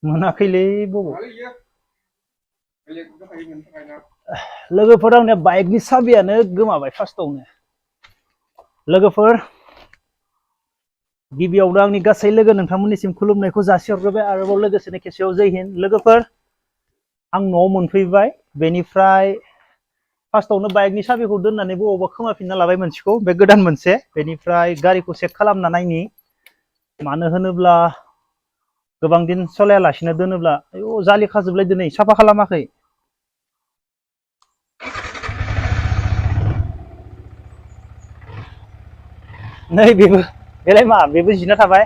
मोनाखैलै बबाव लोगोफोर आंनिया बाइकनि साबियानो गोमाबाय फार्स्टआवनो लोगोफोर गिबियावनो आंनि गासै लोगो नोंथांमोननिसिम खुलुमनायखौ जासिहरग्रोबाय आरोबाव लोगोसेनो खेबसेयाव जय हिन्द लोगोफोर आं न'आव मोनफैबाय बेनिफ्राय फार्स्टआवनो बाइकनि साबिखौ दोननानै बबावबा खोमाफिनना लाबाय मोनसेखौ बे गोदान मोनसे बेनिफ्राय गारिखौ चेक खालामना नायनि मानो होनोब्ला गोबां दिन सलायालासिनो दोनोब्ला आयौ जालि खाजोबलायदो नै साफा खालामाखै नै बेलाय मा बेबो जिना थाबाय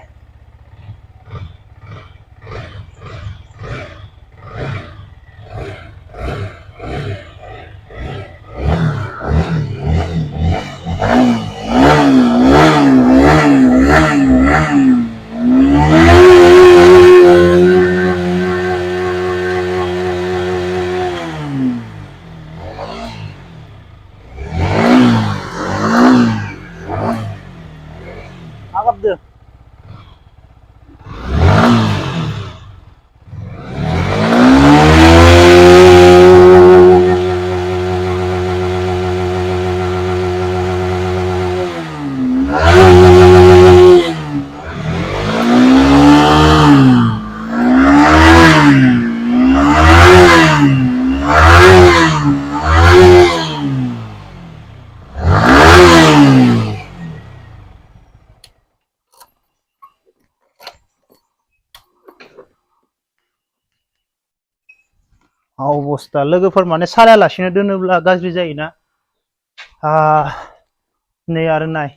Agapdı. अबस्था लोगोफोर माने सालायालासिनो दोनोब्ला गाज्रि जायोना नै आरो नाय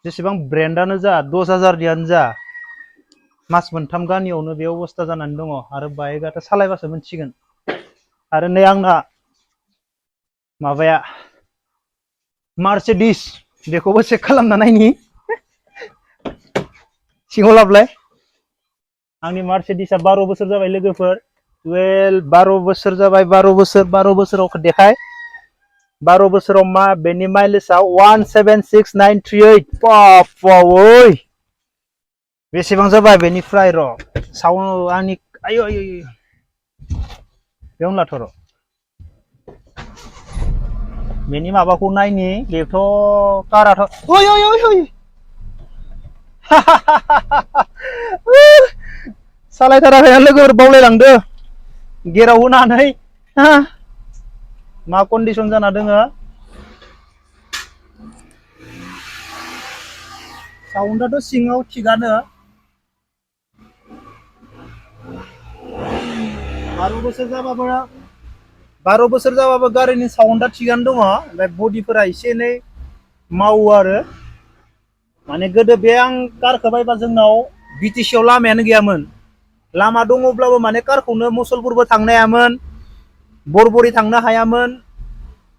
जेसेबां ब्रेन्डआनो जा 10,000नियानो जा मास मोनथाम गानियावनो बे अबस्था जानानै दङ आरो बाइकआथ' सालायबासो मोनसिगोन आरो नै आंना माबाया मार्सिडिस बेखौबो चेक खालामना नायनि सिङाव लाबलाय आंनि मार्सिडिसआ 12 बोसोर जाबाय लोगोफोर 12 बोसोर जाबाय 12 बोसोराव देखाय 12 बोसोराव मा बेनि माइलेजआ 176,938 बाप ओइ बेसेबां जाबाय बेनिफ्राय र' साउन्ड आंनि आयु बेयावनो लाथ'र' बेनि माबाखौ नायनि बेथ' काराथ' ओइ सालायथाराखै लोगोफोर बावलायलांदो गेराव होनानै मा कन्डिसन जाना दोङो साउन्डआथ' सिङाव थिगानो 12 बोसोर जाबाबो गारिनि साउन्डआ थिगानो दङ ओमफ्राय बडिफोरा एसे एनै मावो आरो माने गोदो बे आं कारखौ बायबा जोंनाव बिटिसिआव लामायानो गैयामोन लामा दङब्लाबो माने कारखौनो मुसलपुरबो थांनो हायामोन बरबरि थांनो हायामोन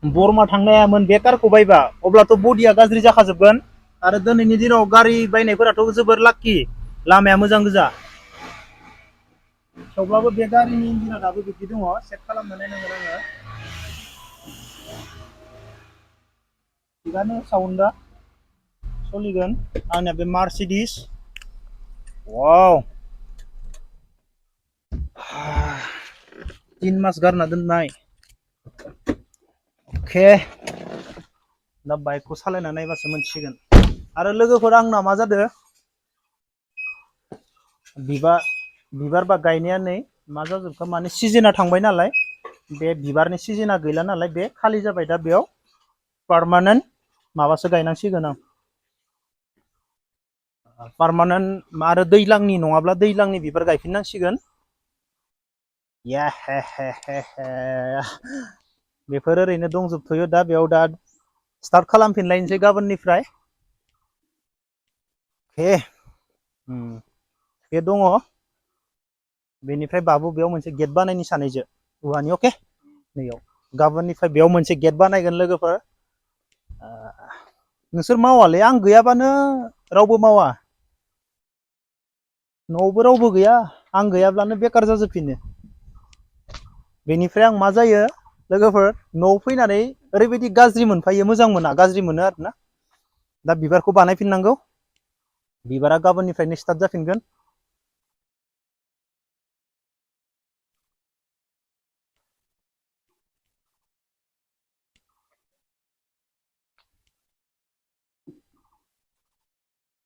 बरमा थांनो हायामोन बे कारखौ बायबा अब्लाथ' बडिया गाज्रि जाखाजोबगोन आरो दिनैनि दिनाव गारि बायनायफोराथ' जोबोर लाक्कि लामाया मोजां गोजा थेवब्लाबो बे गारिनि इन्जिना दाबो बिदि दङ चेक खालामना नायनांगोन आङो थिगानो साउन्डआ सोलिगोन आंनिया बे मार्सिडिस वाव 3 मास गारना दोननाय अके दा बाइकखौ सालायना नायबासो मोनसिगोन आरो लोगोफोर आंना मा जादों बिबार बा गायनाया नै मा जाजोबखो माने सिजोना थांबाय नालाय बे बिबारनि सिजोना गैला नालाय बे खालि जाबाय दा बेयाव पार्मानेन्ट माबासो गायनांसिगोन आं पार्मानेन्ट आरो दैज्लांनि नङाब्ला दैज्लांनि बिबार गायफिननांसिगोन बेफोर ओरैनो दंजोबथ'यो दा बेयाव दा स्टार्ट खालामफिनलायनोसै गाबोननिफ्राय अके बे दङ बेनिफ्राय बाबु बेयाव मोनसे गेट बानायनि सानैजों औवानि अके नैयाव गाबोननिफ्राय बेयाव मोनसे गेट बानायगोन लोगोफोर नोंसोर मावालै आं गैयाबानो रावबो मावा न'आवबो रावबो गैया आं गैयाब्लानो बेकार जाजोबफिनो बेनिफ्राय आं मा जायो लोगोफोर न'आव फैनानै ओरैबायदि गाज्रि मोनफायो मोजां मोना गाज्रि मोनो आरोना दा बिबारखौ बानायफिननांगौ बिबारा गाबोननिफ्रायनो स्टार्ट जाफिनगोन